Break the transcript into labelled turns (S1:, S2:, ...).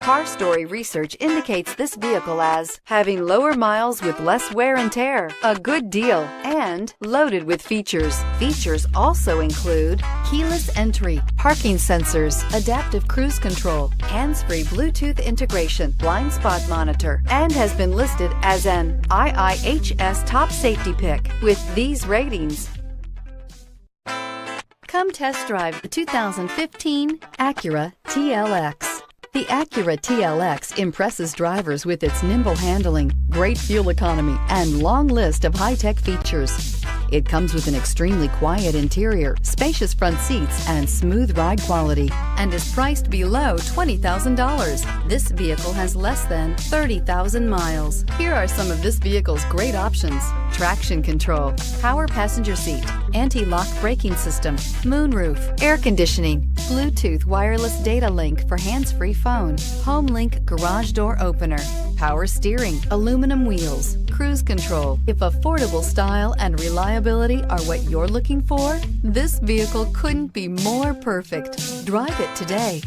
S1: Car Story research indicates this vehicle as having lower miles with less wear and tear, a good deal, and loaded with features. Features also include keyless entry, parking sensors, adaptive cruise control, hands-free Bluetooth integration, blind spot monitor, and has been listed as an IIHS top safety pick with these ratings. Come test drive the 2015 Acura TLX. The Acura TLX impresses drivers with its nimble handling, great fuel economy, and long list of high-tech features. It comes with an extremely quiet interior, spacious front seats, and smooth ride quality, and is priced below $20,000. This vehicle has less than 30,000 miles. Here are some of this vehicle's great options: traction control, power passenger seat, anti-lock braking system, moonroof, air conditioning, Bluetooth wireless data link for hands-free phone, home link garage door opener, power steering, aluminum wheels, cruise control. If affordable style and reliability are what you're looking for, this vehicle couldn't be more perfect. Drive it today.